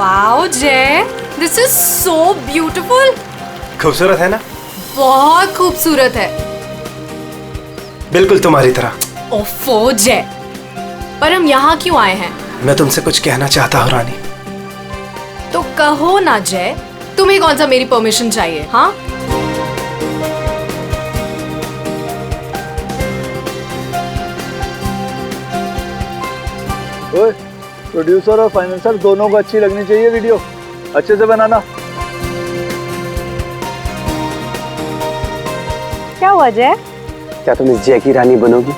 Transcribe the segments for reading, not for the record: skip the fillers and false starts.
Wow जय, this is so beautiful. खूबसूरत है ना? बहुत खूबसूरत है। बिल्कुल तुम्हारी तरह। ओफो जय, पर हम यहाँ क्यों आए हैं? मैं तुमसे कुछ कहना चाहता हूँ रानी। तो कहो ना जय, तुम्हें कौन सा मेरी परमिशन चाहिए? हाँ, ओए, प्रोड्यूसर और फाइनेंसर दोनों को अच्छी लगनी चाहिए वीडियो, अच्छे से बनाना। क्या हुआ जय? क्या तुम इस जय की रानी बनोगी?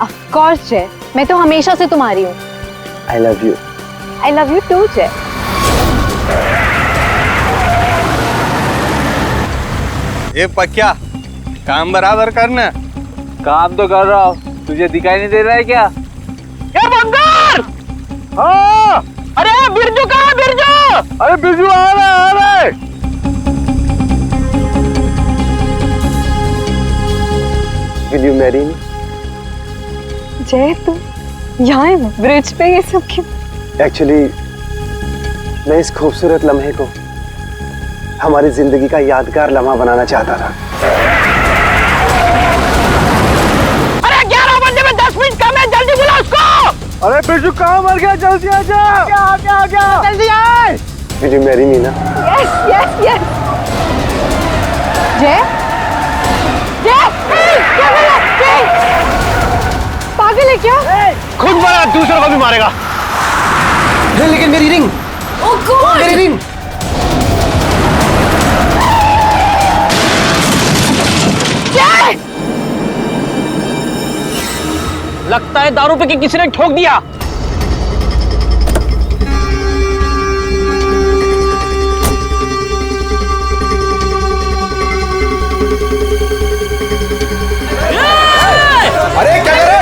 ऑफ कोर्स जय, मैं तो हमेशा से तुम्हारी हूँ। I love you. I love you too Jay. ये पक्या काम बराबर करना। काम तो कर रहा हूँ, तुझे दिखाई नहीं दे रहा है क्या? ये बंदर! हाँ, अरे बिरजू कहाँ है बिरजू? अरे बिरजू आ रहा है। Will you marry me? जय तुम यहाँ ब्रिज पे ये सब क्यों? Actually, मैं इस खूबसूरत लम्हे को हमारी जिंदगी का यादगार लम्हा बनाना चाहता था। अरे 11 बजे में 10 मिनट कम है, जल्दी बुला उसको। अरे बिरजू कहाँ मर गया? जल्दी आ जा। क्या जल्दी आए। Will you marry me ना? Yes yes yes. जय जय क्या बोला? पागल है क्या? खुद मारा, दूसरों को भी मारेगा। लेकिन मेरी रिंग, ओह गॉड, मेरी रिंग। लगता है दारू पे किसी ने ठोक दिया। अरे क्या कर रहे हैं?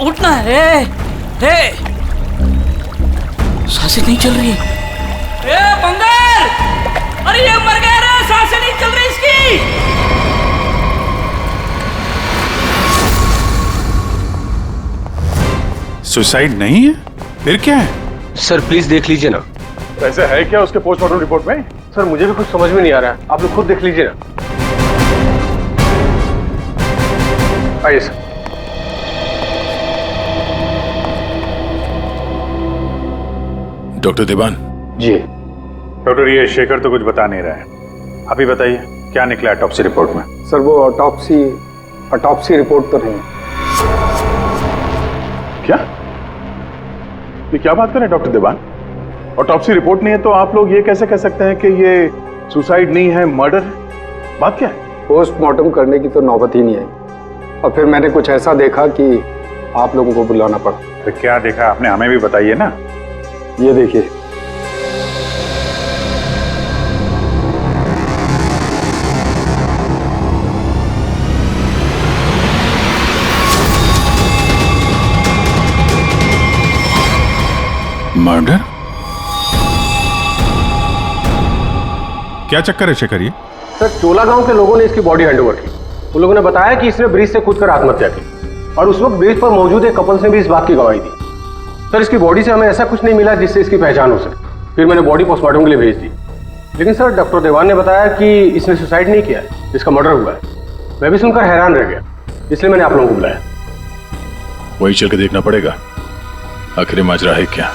उठना है। सांसें नहीं चल रही। बंदर! अरे ये मर गया रे, सांसें नहीं चल रही इसकी। सुसाइड नहीं है, फिर क्या है? सर प्लीज देख लीजिए ना। वैसे है क्या उसके पोस्टमार्टम रिपोर्ट में? सर मुझे भी कुछ समझ में नहीं आ रहा है, आप लोग खुद देख लीजिए ना। आइए सर। डॉक्टर देवान जी। डॉक्टर ये शेखर तो कुछ बता नहीं रहा है, आप ही बताइए क्या निकला ऑटोप्सी रिपोर्ट में? सर वो ऑटोप्सी रिपोर्ट तो नहीं है। क्या? ये क्या बात कर रहे हैं डॉक्टर देवान? ऑटोप्सी रिपोर्ट नहीं है तो आप लोग ये कैसे कह सकते हैं कि ये सुसाइड नहीं है, मर्डर? बात क्या है? पोस्टमार्टम करने की तो नौबत ही नहीं आई और फिर मैंने कुछ ऐसा देखा कि आप लोगों को बुलाना पड़ा। तो क्या देखा आपने, हमें भी बताइए ना। ये देखिए, मर्डर? क्या चक्कर है शेखर ये? सर चोला गांव के लोगों ने इसकी बॉडी हैंडओवर की। उन लोगों ने बताया कि इसने ब्रिज से कूदकर आत्महत्या की और उस वक्त ब्रिज पर मौजूद एक कपल ने भी इस बात की गवाही दी। सर इसकी बॉडी से हमें ऐसा कुछ नहीं मिला जिससे इसकी पहचान हो सके। फिर मैंने बॉडी पोस्टमार्टम के लिए भेज दी, लेकिन सर डॉक्टर देवान ने बताया कि इसने सुसाइड नहीं किया है, इसका मर्डर हुआ है। मैं भी सुनकर हैरान रह गया, इसलिए मैंने आप लोगों को बुलाया। वही चल के देखना पड़ेगा आखिर माजरा है क्या।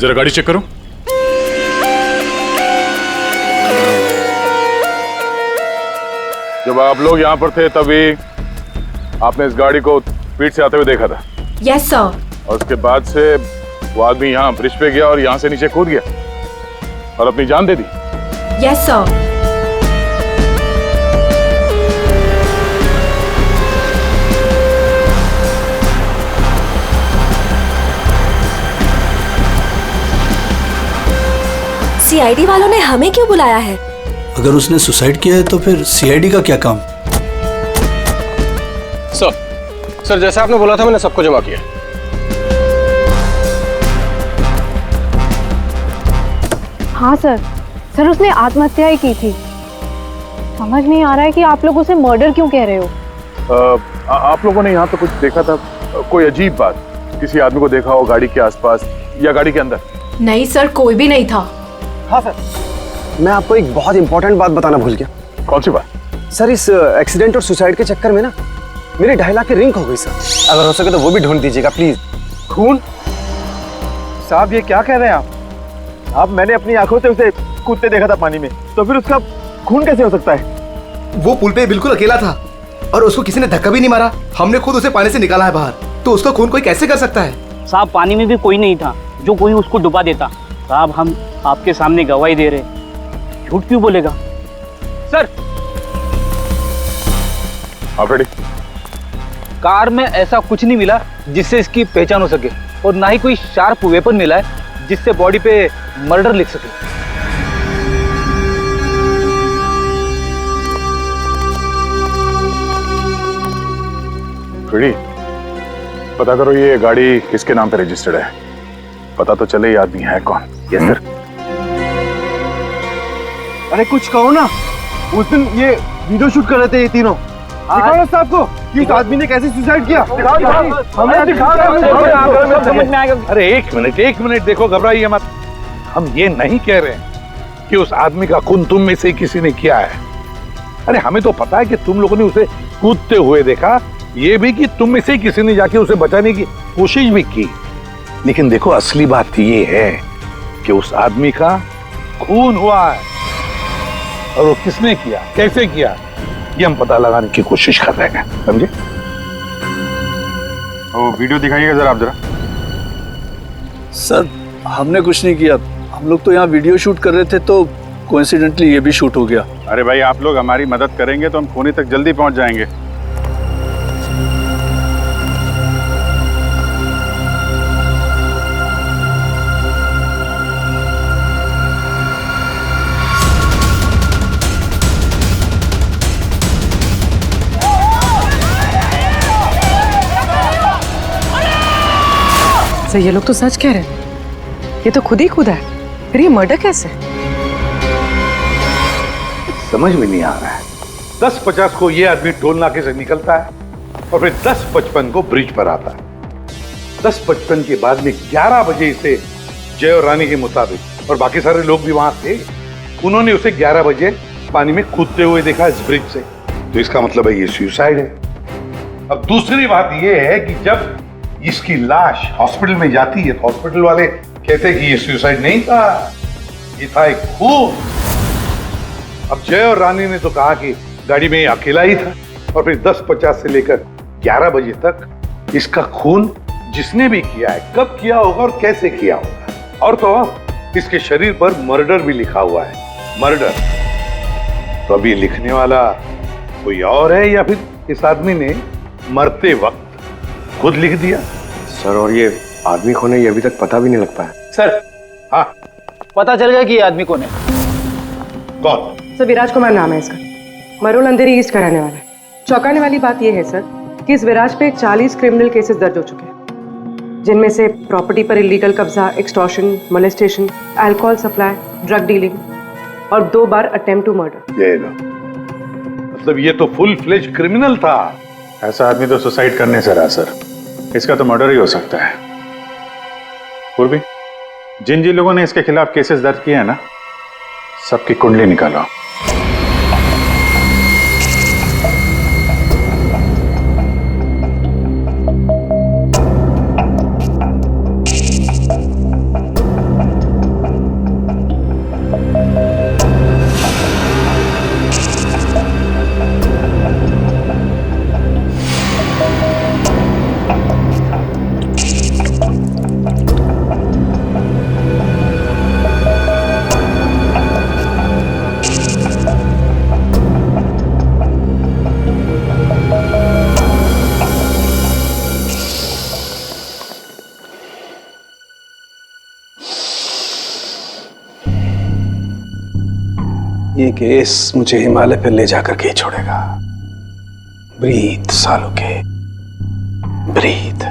जरा गाड़ी चेक करो। जब आप लोग यहाँ पर थे तभी आपने इस गाड़ी को स्पीड से आते हुए देखा था? Yes sir. और उसके बाद से वो आदमी यहाँ ब्रिज पे गया और यहाँ से नीचे कूद गया और अपनी जान दे दी? Yes sir. सीआईडी वालों ने हमें क्यों बुलाया है? अगर उसने सुसाइड किया है तो फिर सीआईडी का क्या काम? सर जैसा आपने बोला था मैंने सबको जमा किया। हाँ सर उसने आत्महत्या ही की थी। समझ नहीं आ रहा है कि आप लोग उसे मर्डर क्यों कह रहे हो। आप लोगों ने यहाँ तो कुछ देखा था? कोई अजीब बात, किसी आदमी को देखा हो गाड़ी के आसपास या गाड़ी के अंदर? नहीं सर, कोई भी नहीं था। हाँ सर, मैं आपको एक बहुत इंपॉर्टेंट बात बताना भूल गया। कौन सी बात? सर इस एक्सीडेंट और सुसाइड के चक्कर में ना मेरी 2.5 लाख की रिंग खो गई सर। अगर हो सके तो वो भी ढूंढ दीजिएगा प्लीज। खून? साहब ये क्या कह रहे हैं आप? मैंने अपनी आंखों से उसे कूदते देखा था पानी में, तो फिर उसका खून कैसे हो सकता है? वो पुल पे बिल्कुल अकेला था और उसको किसी ने धक्का भी नहीं मारा। हमने खुद उसे पानी से निकाला है बाहर, तो उसका खून कोई कैसे कर सकता है? साहब पानी में भी कोई नहीं था जो कोई उसको डुबा देता। साहब हम आपके सामने गवाही दे रहे, झूठ क्यों बोलेगा? सर आप रेडी? कार में ऐसा कुछ नहीं मिला जिससे इसकी पहचान हो सके, और ना ही कोई शार्प वेपन मिला है जिससे बॉडी पे मर्डर लिख सके। रेडी? पता करो ये गाड़ी किसके नाम पे रजिस्टर्ड है, पता तो चले ये आदमी है कौन। Yes sir. अरे कुछ कहो ना, उस दिन ये वीडियो शूट कर रहे थे ये तीनों। दिखाओ ना साहब को कि उस आदमी ने कैसे सुसाइड किया। हमें दिखाओ। अरे एक मिनट देखो, घबराइए मत। हम ये नहीं कह रहे हैं कि उस आदमी का खून तुम में से किसी ने किया है। अरे हमें तो पता है कि तुम लोगों ने उसे कूदते हुए देखा, ये भी कि तुम में से किसी ने जाके उसे बचाने की कोशिश भी की। लेकिन देखो असली बात ये है कि उस आदमी का खून हुआ है, और वो किसने किया, कैसे किया, ये हम पता लगाने की कोशिश कर रहे हैं, समझे? वो वीडियो दिखाइएगा जरा आप। जरा सर हमने कुछ नहीं किया, हम लोग तो यहाँ वीडियो शूट कर रहे थे तो कोइंसिडेंटली ये भी शूट हो गया। अरे भाई आप लोग हमारी मदद करेंगे तो हम खूनी तक जल्दी पहुंच जाएंगे। सर ये लोग तो सच कह रहे हैं, ये तो खुद ही कूदा है, फिर ये मर्डर कैसे? समझ में नहीं आ रहा है। 10:50 को ये आदमी टोल नाके से निकलता है और फिर 10:55 को ब्रिज पर आता है। 10:55 के बाद में 11 बजे से जय और रानी के मुताबिक और बाकी सारे लोग भी वहां थे। उन्होंने उसे 11 बजे पानी में कूदते हुए देखा इस ब्रिज से, तो इसका मतलब है ये सुसाइड है। अब दूसरी बात ये है कि जब इसकी लाश हॉस्पिटल में जाती है तो हॉस्पिटल वाले कहते हैं कि ये सुसाइड नहीं था, ये था एक खून। अब जय और रानी ने तो कहा कि गाड़ी में अकेला ही था, और फिर 10:50 से लेकर 11 बजे तक इसका खून जिसने भी किया है, कब किया होगा और कैसे किया होगा। और तो इसके शरीर पर मर्डर भी लिखा हुआ है, मर्डर। तो अब ये लिखने वाला कोई और है या फिर इस आदमी ने मरते वक्त खुद लिख दिया? सर, और ये आदमी कौन है ये अभी तक पता भी नहीं लग पाया। सर, हाँ, पता चल गया कि ये आदमी कौन है। कौन? सर, विराज कुमार नाम है इसका, मरोल अंधेरी ईस्ट का रहने वाला है। चौंकाने वाली बात यह है सर कि इस विराज पे 40 क्रिमिनल केसेस दर्ज हो चुके हैं, जिनमें से प्रॉपर्टी पर इलीगल कब्जा, extortion, molestation, alcohol supply, drug dealing और 2 बार अटेम्प्ट टू मर्डर। ये लो, मतलब ये तो फुल फ्लेज क्रिमिनल था। ऐसा आदमी तो सुसाइड करने से रहा सर, इसका तो मर्डर ही हो सकता है। पूर्वी, जिन जिन लोगों ने इसके खिलाफ केसेस दर्ज किए हैं ना, सबकी कुंडली निकालो। ये केस मुझे हिमालय पर ले जाकर के छोड़ेगा। ब्रीथ सालों के, ब्रीथ।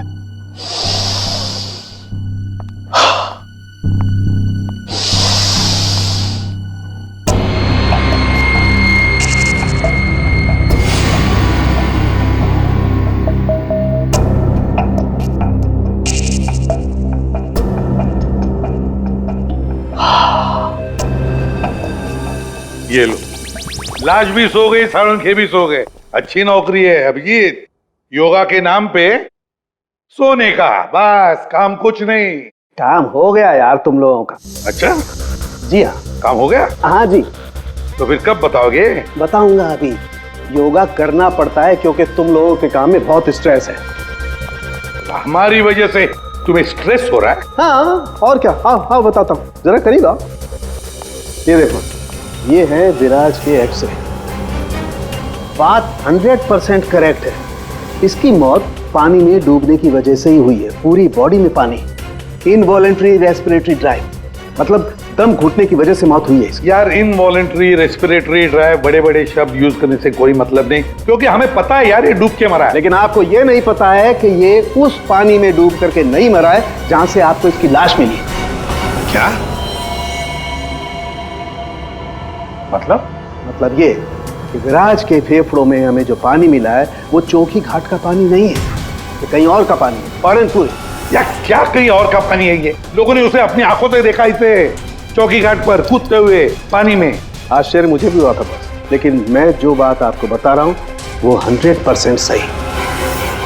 ये लो, लाश भी सो गई, साळुंखे भी सो गए। अच्छी नौकरी है अभिजीत, योगा के नाम पे सोने का, बस काम कुछ नहीं। काम हो गया यार तुम लोगों का। अच्छा, जी हाँ, काम हो गया? हाँ जी। तो फिर कब बताओगे? बताऊंगा अभी। योगा करना पड़ता है क्योंकि तुम लोगों के काम में बहुत स्ट्रेस है। हमारी वजह से तुम्हें स्ट्रेस हो रहा है? हाँ, और क्या। हाँ हाँ, बताता हूँ, जरा करीब आओ। ये देखो, ये है विराज के एक्सरे। बात 100% करेक्ट है। इसकी मौत पानी में डूबने की वजह से ही हुई है। पूरी बॉडी में पानी, इनवॉलेंट्री रेस्पिरेटरी ड्राइव, मतलब दम घुटने की वजह से मौत हुई है इसकी। यार, इनवॉलेंट्री रेस्पिरेटरी ड्राइव बड़े बड़े शब्द यूज करने से कोई मतलब नहीं, क्योंकि हमें पता है यार ये डूब के मरा है। लेकिन आपको ये नहीं पता है कि ये उस पानी में डूब करके नहीं मरा है जहां से आपको इसकी लाश मिली। क्या मतलब ये कि विराज के फेफड़ों में हमें जो पानी मिला है वो चौकी घाट का पानी नहीं है, ये कहीं और का पानी है, पालनपुर। या क्या कहीं और का पानी है? ये लोगों ने उसे अपनी आंखों से देखा, इसे चौकी घाट पर कूदते हुए पानी में। आश्चर्य मुझे भी हुआ था बस, लेकिन मैं जो बात आपको बता रहा हूँ वो 100% सही।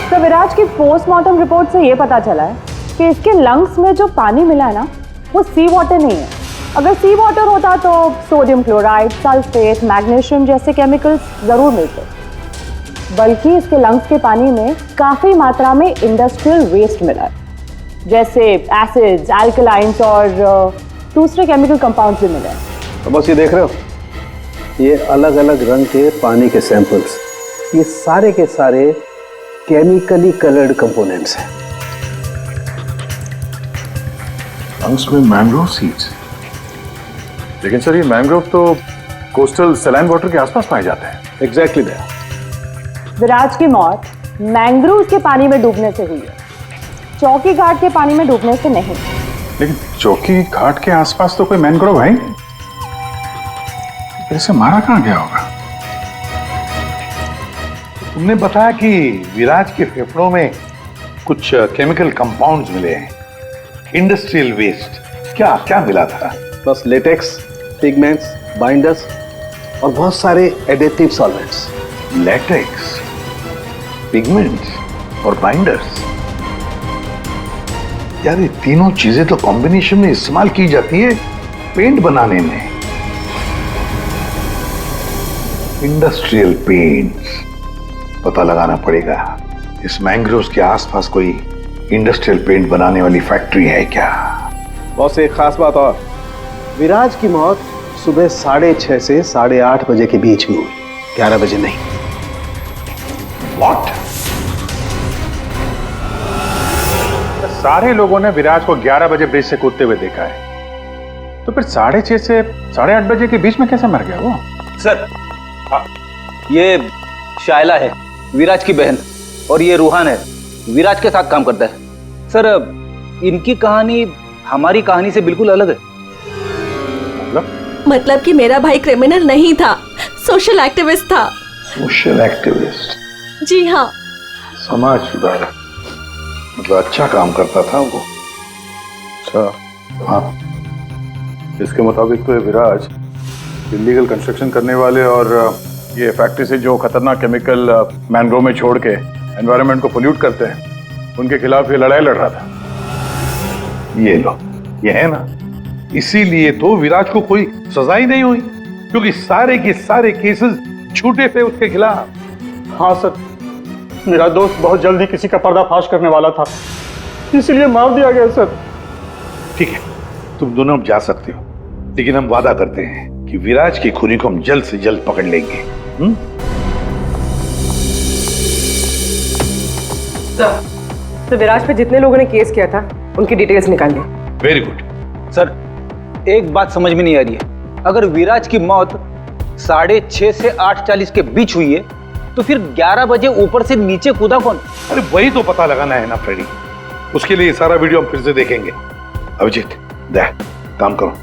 तो विराज की पोस्टमार्टम रिपोर्ट से ये पता चला है कि इसके लंग्स में जो पानी मिला है ना, वो सी वाटर नहीं है। अगर सी वाटर होता तो सोडियम क्लोराइड, सल्फेट, मैग्नीशियम जैसे केमिकल्स जरूर मिलते, बल्कि इसके लंग्स के पानी में काफी मात्रा में इंडस्ट्रियल वेस्ट मिला है, जैसे एसिड्स, अल्कलाइंस और दूसरे केमिकल कंपाउंड्स भी मिले हैं। तो बस ये देख रहे हो, ये अलग अलग रंग के पानी के सैंपल्स, ये सारे के सारे केमिकली कलर्ड कंपोनेंट्स हैं। लंग्स में मैंग्रोव सीड्स, लेकिन सर ये मैंग्रोव तो कोस्टल सैलाइन वाटर के आसपास पाए जाते हैं। Exactly that. विराज की मौत मैंग्रोव के पानी में डूबने से हुई है, चौकी घाट के पानी में डूबने से नहीं। लेकिन चौकी घाट के आसपास तो कोई मैंग्रोव है, इसे मारा कहाँ गया होगा? तुमने बताया कि विराज के फेफड़ों में कुछ केमिकल कंपाउंड्स मिले हैं, इंडस्ट्रियल वेस्ट। क्या क्या मिला था? बस लेटेक्स, पिगमेंट्स, बाइंडर्स और बहुत सारे एडेटिव सॉल्वेंट्स। लेटेक्स, पिगमेंट्स और बाइंडर्स, यार ये तीनों चीजें तो कॉम्बिनेशन में इस्तेमाल की जाती है पेंट बनाने में। इंडस्ट्रियल पेंट्स, पता लगाना पड़ेगा इस मैंग्रोव्स के आसपास कोई इंडस्ट्रियल पेंट बनाने वाली फैक्ट्री है क्या। बॉस एक खास बात और, विराज की मौत सुबह 6:30 से 8:30 बजे के बीच में हुई, 11 बजे नहीं। व्हाट? सारे लोगों ने विराज को 11 बजे ब्रिज से कूदते हुए देखा है, तो फिर 6:30 से 8:30 बजे के बीच में कैसे मर गया वो? सर ये शायला है, विराज की बहन, और ये रूहान है, विराज के साथ काम करता है। सर इनकी कहानी हमारी कहानी से बिल्कुल अलग है। मतलब कि मेरा भाई क्रिमिनल नहीं था, सोशल एक्टिविस्ट था। Social activist? जी हाँ। समाज सुधारक, मतलब अच्छा काम करता था वो। अच्छा, हाँ। इसके मुताबिक तो ये विराज इलीगल कंस्ट्रक्शन करने वाले और ये फैक्ट्री से जो खतरनाक केमिकल मैंग्रोव में छोड़ के एनवायरनमेंट को पोल्यूट करते हैं, उनके खिलाफ ये लड़ाई लड़ रहा था। ये लो, ये है ना, इसीलिए तो विराज को कोई सजा ही नहीं हुई, क्योंकि सारे के सारे केसेस झूठे थे उसके खिलाफ। हाँ सर, मेरा दोस्त बहुत जल्दी किसी का पर्दाफाश करने वाला था, इसीलिए मार दिया गया सर। ठीक है, तुम दोनों अब जा सकते हो, लेकिन हम वादा करते हैं कि विराज के खूनी को हम जल्द से जल्द पकड़ लेंगे। तो विराज पे जितने लोगों ने केस किया था उनकी डिटेल्स निकाल ली। Very good. सर एक बात समझ में नहीं आ रही है, अगर विराज की मौत 6:30 से 8:40 के बीच हुई है, तो फिर 11 बजे ऊपर से नीचे कूदा कौन? अरे वही तो पता लगाना है ना फ्रेडी, उसके लिए सारा वीडियो हम फिर से देखेंगे। अभिजीत, दे काम करो,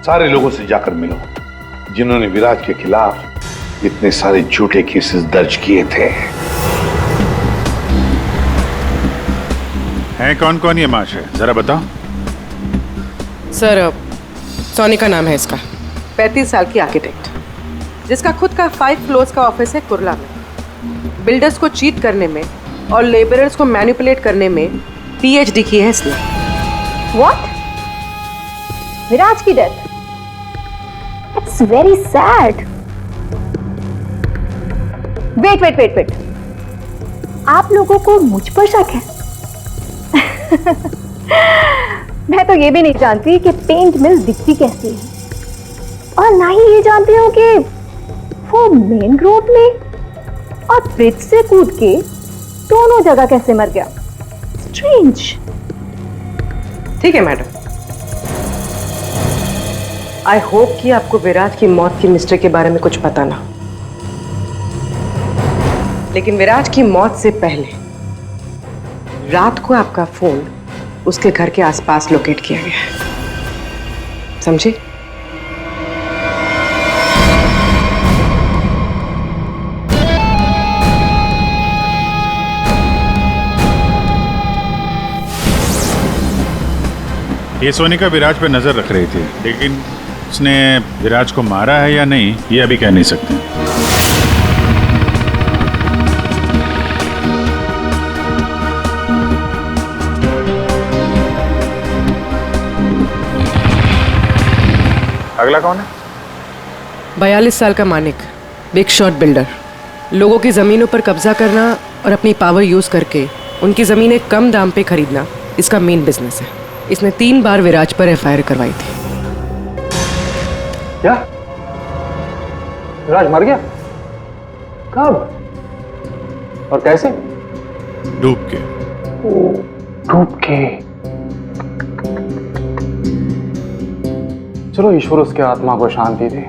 सारे लोगों से जाकर मिलो जिन्होंने विराज के खिलाफ इतने सारे झूठे केसेस दर्ज किए थे। हैं कौन कौन ये माशे, जरा बताओ। सर सोनिका नाम है इसका, 35 साल की आर्किटेक्ट, जिसका खुद का 5 फ्लोर्स का ऑफिस है कुर्ला में। बिल्डर्स को चीट करने में और लेबरर्स को मैनिपुलेट करने में PhD की है इसने। व्हाट? विराज की death? It's very sad. Wait, आप लोगों को मुझ पर शक है? मैं तो ये भी नहीं जानती कि पेंट मिल दिखती कैसी है, और ना ही ये जानती हूँ कि वो मेन रोड में और ब्रिज से कूद के दोनों जगह कैसे मर गया। स्ट्रेंज। ठीक है मैडम, आई होप कि आपको विराज की मौत की मिस्ट्री के बारे में कुछ पता ना, लेकिन विराज की मौत से पहले रात को आपका फोन उसके घर के आसपास लोकेट किया गया है, समझे? ये सोनिका विराज पे नजर रख रही थी, लेकिन उसने विराज को मारा है या नहीं ये अभी कह नहीं सकते। अगला कौन है? 42 साल का मानिक, बिग शॉट बिल्डर। लोगों की जमीनों पर कब्जा करना और अपनी पावर यूज करके उनकी जमीनें कम दाम पे खरीदना इसका मेन बिजनेस है। इसने 3 बार विराज पर FIR करवाई थी। क्या? विराज मर गया? कब और कैसे? डूब के। डूब के? चलो ईश्वर उसके आत्मा को शांति दे।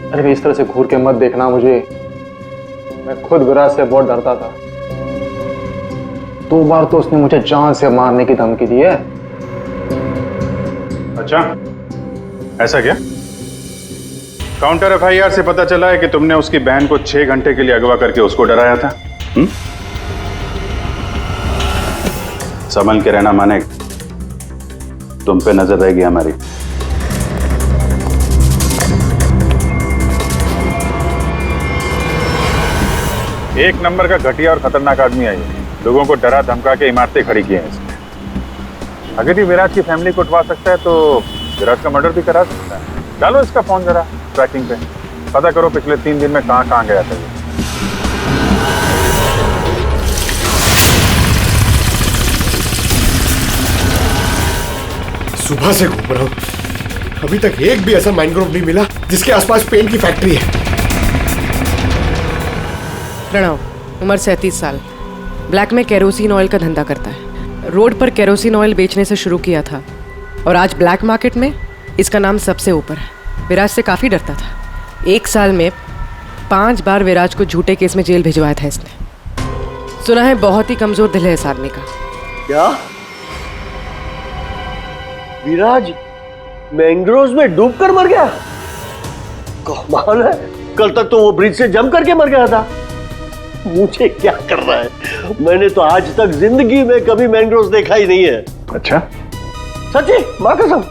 अरे इस तरह से घूर के मत देखना मुझे, मैं खुद विराज से बहुत डरता था। 2 बार तो उसने मुझे जान से मारने की धमकी दी है। अच्छा, ऐसा क्या? काउंटर FIR से पता चला है कि तुमने उसकी बहन को 6 घंटे के लिए अगवा करके उसको डराया था। संभल के रहना माने, तुम पे नजर रहेगी हमारी। एक नंबर का घटिया और खतरनाक आदमी है ये। लोगों को डरा धमका के इमारतें खड़ी की हैं इसने। अगर ये विराज की फैमिली को उठवा सकता है तो विराज का मर्डर भी करा सकता है। डालो इसका फोन जरा ट्रैकिंग पे, पता करो पिछले 3 दिन में कहाँ कहाँ गया था ये। सुबह से घूम रहा हूँ, अभी तक एक भी ऐसा मैनग्रोव नहीं मिला जिसके आसपास पेंट की फैक्ट्री है। प्रणव, उम्र 37 साल, ब्लैक में केरोसिन ऑयल का धंधा करता है। रोड पर केरोसिन ऑयल बेचने से शुरू किया था और आज ब्लैक मार्केट में इसका नाम सबसे ऊपर है। विराज से काफ़ी डरता था। 1 साल में 5 बार विराज को झूठे केस में जेल भिजवाया था इसने। सुना है बहुत ही कमज़ोर दिल है इस आदमी का। क्या विराज मैंग्रोव्स में डूबकर मर गया? कमाल है, कल तक तो वो ब्रिज से जंप करके मर गया था। मुझे क्या कर रहा है, मैंने तो आज तक जिंदगी में कभी मैंग्रोव्स देखा ही नहीं है। अच्छा, सच्ची मां कसम।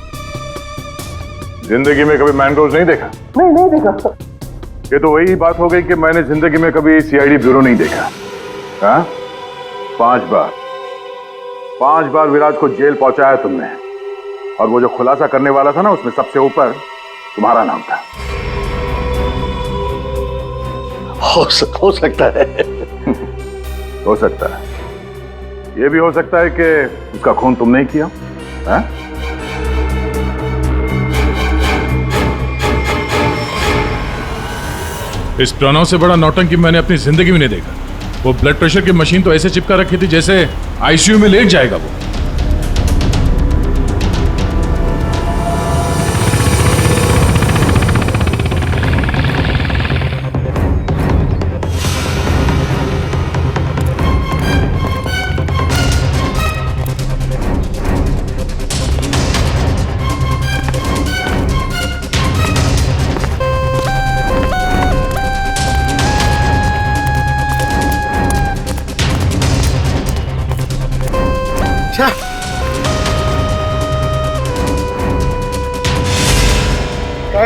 जिंदगी में कभी मैंग्रोव्स नहीं देखा? नहीं देखा। ये तो वही बात हो गई कि मैंने जिंदगी में कभी सीआईडी ब्यूरो नहीं देखा। हाँ, 5 बार विराज को जेल पहुंचाया तुमने, और वो जो खुलासा करने वाला था ना उसमें सबसे ऊपर तुम्हारा नाम था। हो सकता है। हो सकता है, ये भी हो सकता है कि उसका खून तुमने ही किया। हाँ? इस प्रणव से बड़ा नौटंकी मैंने अपनी जिंदगी में नहीं देखा। वो ब्लड प्रेशर की मशीन तो ऐसे चिपका रखी थी जैसे आईसीयू में लेट जाएगा वो।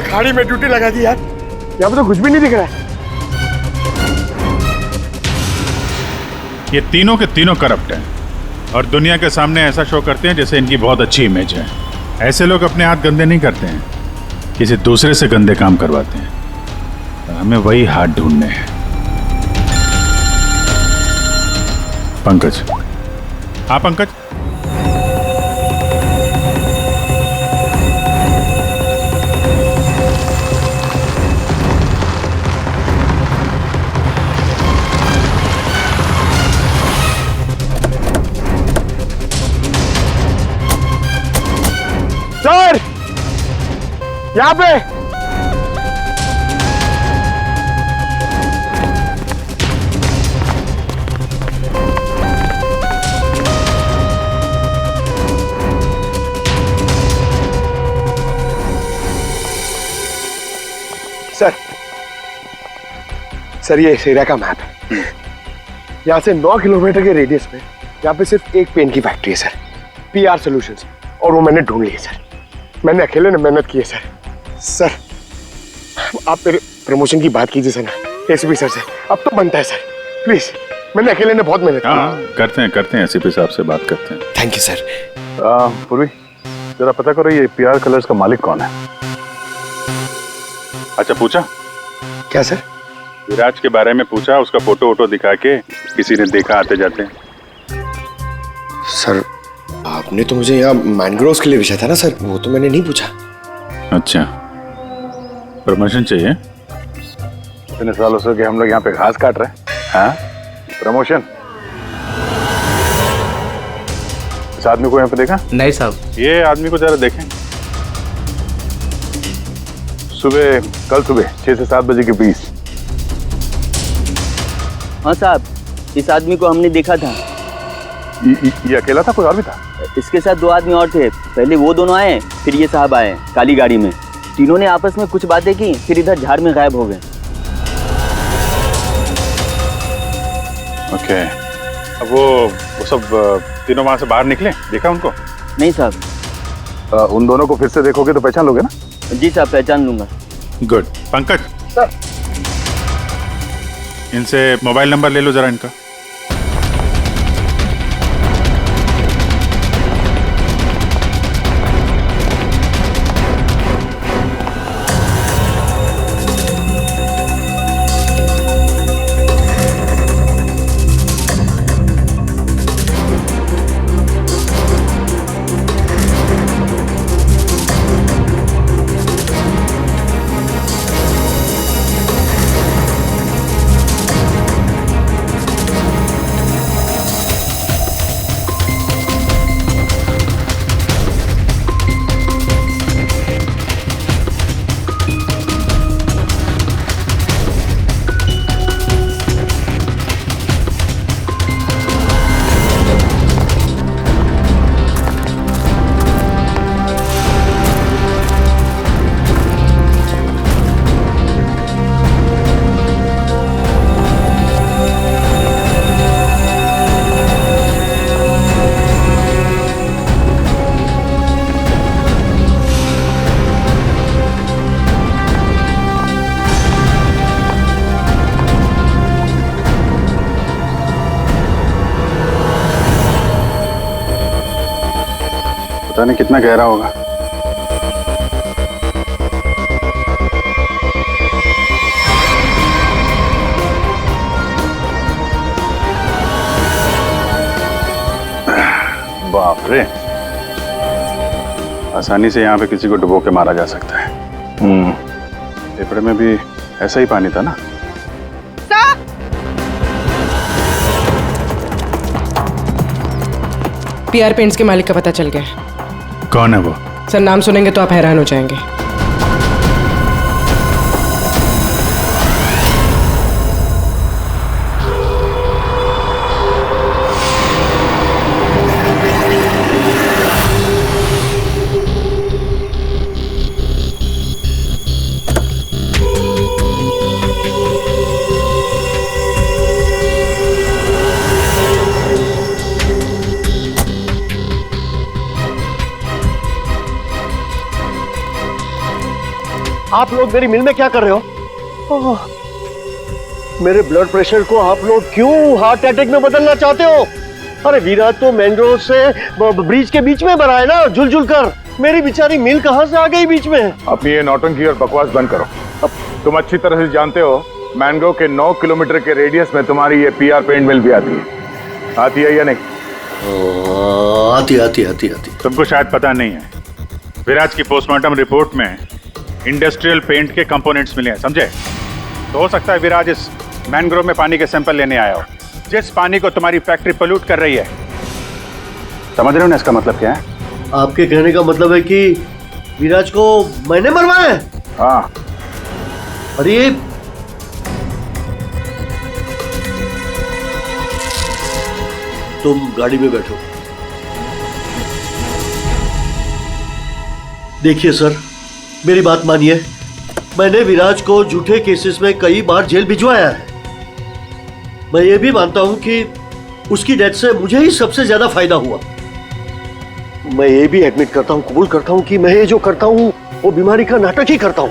खाड़ी में ड्यूटी लगा दी यार, यहाँ पे तो कुछ भी नहीं दिख रहा है। ये तीनों के तीनों करप्ट हैं और दुनिया के सामने ऐसा शो करते हैं जैसे इनकी बहुत अच्छी इमेज है। ऐसे लोग अपने हाथ गंदे नहीं करते हैं, किसी दूसरे से गंदे काम करवाते हैं। हमें वही हाथ ढूंढने हैं। पंकज। हाँ पंकज। सर, यहाँ पे सर ये इस एरिया का मैप है। यहाँ से 9 किलोमीटर के रेडियस में यहाँ पे सिर्फ एक पेन की फैक्ट्री है सर, PR सॉल्यूशंस, और वो मैंने ढूंढ ली है सर। मैंने अकेले ने मेहनत की है सर। आप मेरे प्रमोशन की बात कीजिए सर ना एसीपी सर से, अब तो बनता है सर, प्लीज। मैंने अकेले ने बहुत मेहनत की। करते हैं एसीपी साहब से बात करते हैं। Thank you sir. पूर्वी जरा पता करो ये PR कलर्स का मालिक कौन है। अच्छा पूछा क्या सर? विराज के बारे में पूछा, उसका फोटो वोटो दिखा के किसी ने देखा आते जाते? सर आपने तो मुझे यहाँ मैनग्रोव्स के लिए भेजा था ना सर, वो तो मैंने नहीं पूछा। अच्छा, प्रमोशन चाहिए? इतने सालों से कि हम लोग यहाँ पे घास काट रहे हैं। हाँ, प्रमोशन? इस आदमी को यहाँ पे देखा? नहीं साहब। ये आदमी को जरा देखें। कल सुबह 6 से 7 बजे के बीच। हाँ साहब, इस आदमी को हमने देखा था। ये अकेला था, कोई और भी था? इसके साथ 2 आदमी और थे। पहले वो दोनों आए, फिर ये साहब आए काली गाड़ी में। तीनों ने आपस में कुछ बातें की, फिर इधर झाड़ में गायब हो गए। ओके, अब वो सब तीनों वहां से बाहर निकले, देखा उनको? नहीं साहब। उन दोनों को फिर से देखोगे तो पहचान लोगे ना? जी साहब, पहचान लूंगा। गुड। पंकज सर, इनसे मोबाइल नंबर ले लो जरा इनका। पता नहीं कितना गहरा होगा। बाप रे, आसानी से यहाँ पे किसी को डुबो के मारा जा सकता है। पेपर में भी ऐसा ही पानी था ना? पीआर पेंट्स के मालिक का पता चल गया है। कौन है वो? सर, नाम सुनेंगे तो आप हैरान हो जाएंगे। आप लोग मेरी मिल में क्या कर रहे हो? मेरे ब्लड प्रेशर को आप लोग क्यों हार्ट अटैक में बदलना चाहते हो? अरे विराज तो मैंग्रोव से ब्रिज के बीच में मरा है ना, झुल कर। मेरी बेचारी मिल कहां से आ गई बीच में? अपनी ये नौटंकी और बकवास बंद करो। तुम अच्छी तरह से जानते हो मैंग्रोव के 9 किलोमीटर के रेडियस में तुम्हारी ये पीआर पेंट मिल भी आती है या नहीं? आती। तुमको शायद पता नहीं है, विराज की पोस्टमार्टम रिपोर्ट में इंडस्ट्रियल पेंट के कंपोनेंट्स मिले हैं, समझे? तो हो सकता है विराज इस मैंग्रोव में पानी के सैंपल लेने आया हो, जिस पानी को तुम्हारी फैक्ट्री पोल्यूट कर रही है। समझ रहे हो ना इसका मतलब क्या है? आपके कहने का मतलब है कि विराज को मैंने मरवाया है? हाँ। अरे तुम गाड़ी में बैठो। देखिए सर, मेरी बात मानिए, मैंने विराज को झूठे केसेस में कई बार जेल भिजवाया है। मैं ये भी मानता हूं कि उसकी डेथ से मुझे ही सबसे ज्यादा फायदा हुआ। मैं ये भी एडमिट करता हूं, कबूल करता हूं कि मैं ये जो करता हूं वो बीमारी का नाटक ही करता हूं।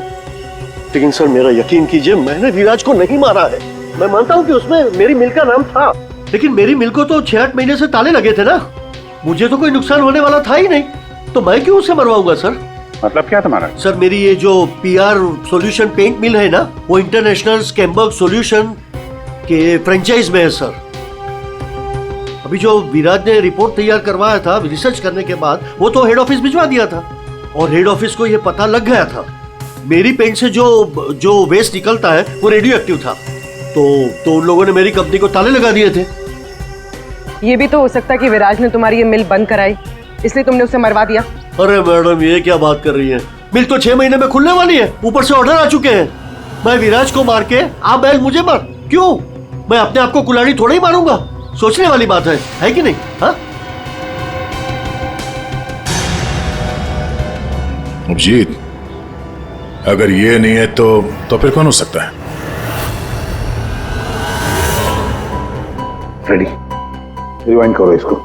लेकिन सर, मेरा यकीन कीजिए, मैंने विराज को नहीं मारा है। मैं मानता हूं कि उसमें मेरी मिल का नाम था, लेकिन मेरी मिल को तो 6-8 महीने से ताले लगे थे ना। मुझे तो कोई नुकसान होने वाला था ही नहीं, तो मैं क्यों उसे मरवाऊंगा सर? मतलब क्या तुम्हारा? सर, मेरी ये जो पीआर सॉल्यूशन पेंट मिल है ना, वो इंटरनेशनल स्कैम्बर्ग सॉल्यूशन के फ्रेंचाइज में है सर। अभी जो विराज ने रिपोर्ट तैयार करवाया था रिसर्च करने के बाद, वो तो हेड ऑफिस भिजवा दिया था, और हेड ऑफिस को ये पता लग गया था मेरी पेंट से जो वेस्ट निकलता है वो रेडियो एक्टिव था। तो उन लोगों ने मेरी कंपनी को ताले लगा दिए थे। ये भी तो हो सकता है कि विराज ने तुम्हारी ये मिल बंद कराई, इसलिए तुमने उसे मरवा दिया। अरे मैडम, ये क्या बात कर रही है? मिल तो 6 महीने में खुलने वाली है, ऊपर से ऑर्डर आ चुके हैं। मैं विराज को मार के आप बैल मुझे मार, क्यों? मैं अपने आप को कुल्हाड़ी थोड़ा ही मारूंगा। सोचने वाली बात है कि नहीं? हाँ, अभिजीत, अगर ये नहीं है तो फिर कौन हो सकता है? रेडी, रिवाइंड करो इसको।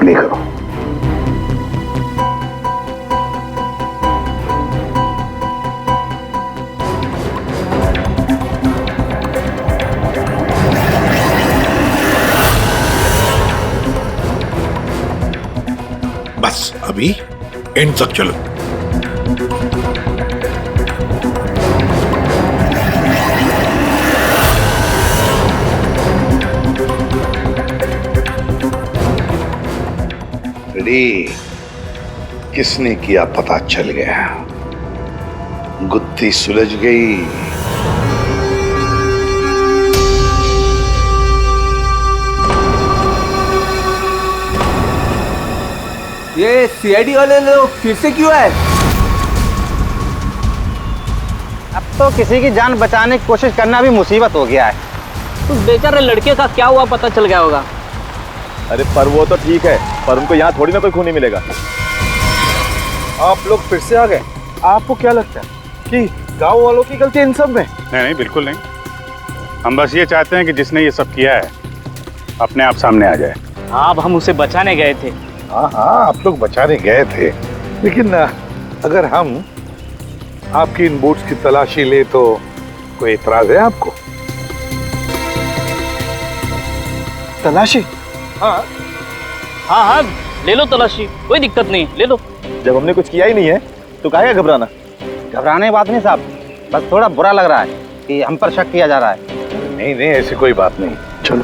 अपनी करो। बस अभी एंड तक चलो। रेडी? किसने किया पता चल गया, गुत्थी सुलझ गई। ये सीआईडी वाले लोग फिर से क्यों आए? अब तो किसी की जान बचाने की कोशिश करना भी मुसीबत हो गया है। उस बेचारे लड़के का क्या हुआ पता चल गया होगा। अरे पर वो तो ठीक है, पर उनको यहाँ थोड़ी ना कोई खूनी मिलेगा। आप लोग फिर से आ गए। आपको क्या लगता है कि गांव वालों की गलती इन सब में? नहीं, बिल्कुल नहीं। हम बस ये चाहते हैं कि जिसने ये सब किया है अपने आप सामने आ जाए। अब हम उसे बचाने गए थे। हाँ हाँ, आप लोग बचाने गए थे, लेकिन अगर हम आपकी इन बूट्स की तलाशी ले तो कोई इतराज है आपको? तलाशी? हाँ हाँ, ले लो तलाशी, कोई दिक्कत नहीं, ले लो। जब हमने कुछ किया ही नहीं है तो काहे का घबराना? घबराने की बात नहीं साहब, बस थोड़ा बुरा लग रहा है कि हम पर शक किया जा रहा है। नहीं नहीं, ऐसी कोई बात नहीं। चलो।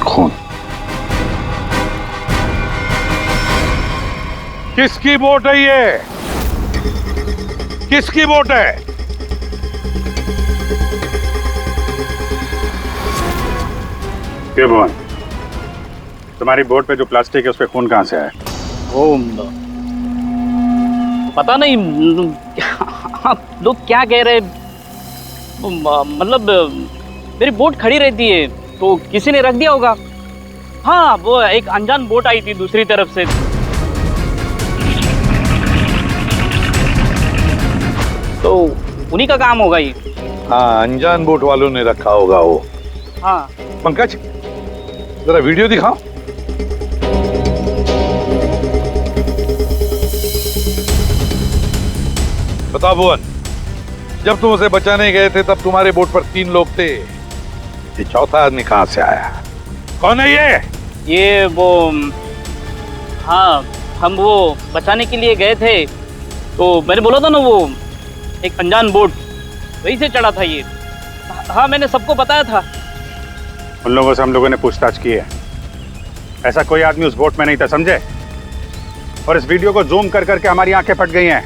खून किसकी वोट है? ये किसकी वोट है? क्यों भुवन, तुम्हारी बोर्ड पे जो प्लास्टिक है उस पे खून कहाँ से आया? पता नहीं आप लोग क्या कह रहे, मतलब मेरी बोट खड़ी रहती है तो किसी ने रख दिया होगा। हाँ, वो एक अनजान बोट आई थी दूसरी तरफ से, तो उन्हीं का काम होगा ये। हाँ, अनजान बोट वालों ने रखा होगा वो। हाँ पंकज, जरा वीडियो दिखाओ। बताओ भुवन, जब तुम उसे बचाने गए थे तब तुम्हारे बोट पर 3 लोग थे, ये चौथा आदमी कहाँ से आया? कौन है ये वो, हाँ हम वो बचाने के लिए गए थे तो मैंने बोला था ना, वो एक अनजान बोट वहीं से चढ़ा था ये। हाँ, मैंने सबको बताया था। उन लोगों से हम लोगों ने पूछताछ की है, ऐसा कोई आदमी उस बोट में नहीं था, समझे? और इस वीडियो को जूम कर करके हमारी आंखें फट गई हैं।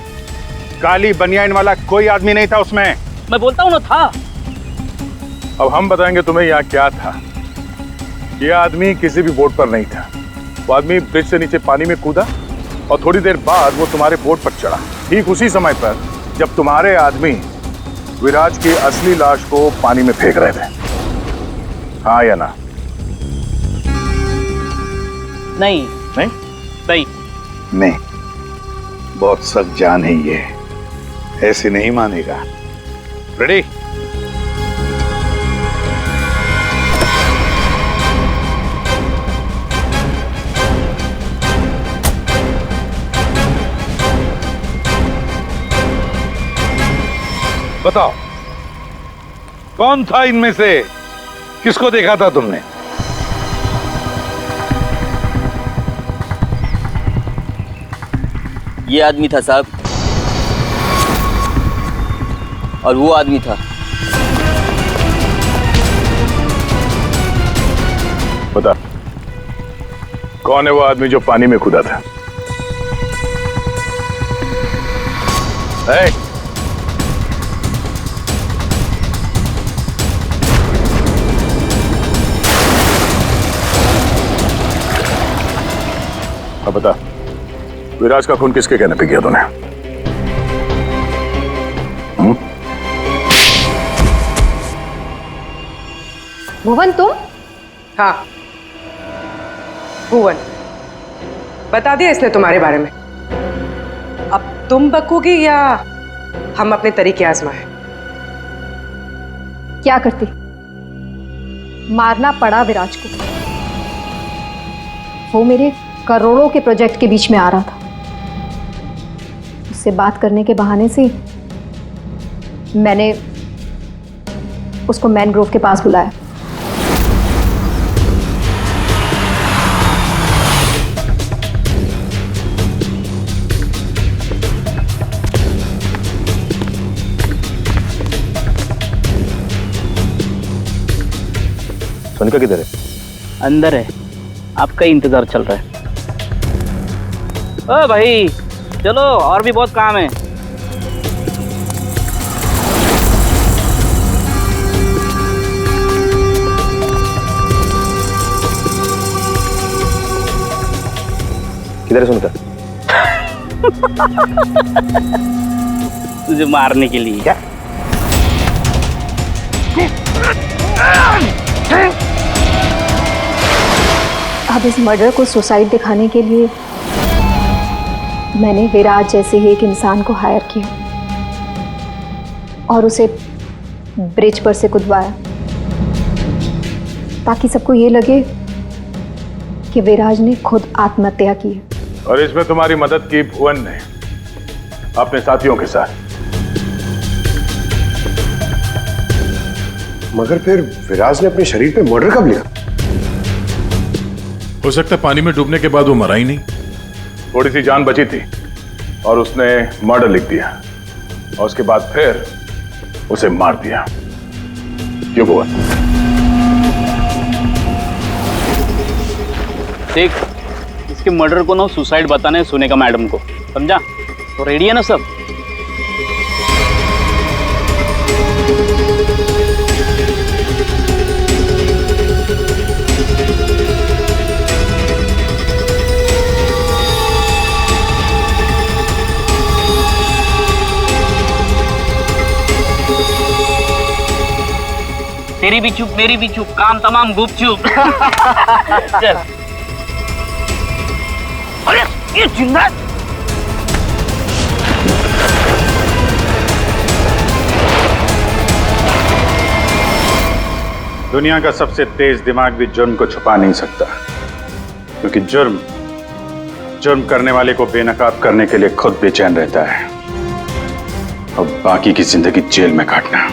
काली बनियान वाला कोई आदमी नहीं था उसमें। मैं बोलता हूँ ना, था। अब हम बताएंगे तुम्हें यहाँ क्या था। यह आदमी किसी भी बोट पर नहीं था। वो आदमी ब्रिज से नीचे पानी में कूदा और थोड़ी देर बाद वो तुम्हारे बोट पर चढ़ा, ठीक उसी समय पर जब तुम्हारे आदमी विराज की असली लाश को पानी में फेंक रहे थे। हाँ या ना? नहीं नहीं नहीं नहीं, बहुत सख्त जान है ये, ऐसे नहीं मानेगा। रेडी? बताओ, कौन था इनमें से? किसको देखा था तुमने? ये आदमी था साहब, और वो आदमी था। बता, कौन है वो आदमी जो पानी में कूदा था? अब बता, विराज का खून किसके कहने पे किया तूने? भुवन तुम? हाँ, भुवन। बता दिया इसने तुम्हारे बारे में। अब तुम बकोगी या हम अपने तरीके आजमाएं? क्या करती? मारना पड़ा विराज को। वो मेरे करोड़ों के प्रोजेक्ट के बीच में आ रहा था। उससे बात करने के बहाने से मैंने उसको मैनग्रोव के पास बुलाया। सोनिका किधर है? अंदर है, आपका ही इंतजार चल रहा है। ओ भाई चलो, और भी बहुत काम है। किधर है सोनिका? तुझे मारने के लिए। क्या? अब इस मर्डर को सुसाइड दिखाने के लिए मैंने विराज जैसे ही एक इंसान को हायर किया और उसे ब्रिज पर से कूदवाया, ताकि सबको ये लगे कि विराज ने खुद आत्महत्या की है। और इसमें तुम्हारी मदद की भुवन ने अपने साथियों के साथ। मगर फिर विराज ने अपने शरीर पे मर्डर कब लिया? हो सकता है पानी में डूबने के बाद वो मरा ही नहीं। थोड़ी सी जान बची थी और उसने मर्डर लिख दिया और उसके बाद फिर उसे मार दिया। क्यों भुवन? देख, इसके मर्डर को ना सुसाइड बताने सुनेगा मैडम को, समझा? तो रेडी है ना सब? तेरी भी चुप, मेरी भी चुप, काम तमाम गुपचुप। चल। अरे ये जिंदा दुनिया का सबसे तेज दिमाग भी जुर्म को छुपा नहीं सकता, क्योंकि जुर्म करने वाले को बेनकाब करने के लिए खुद बेचैन रहता है और बाकी की जिंदगी जेल में काटना।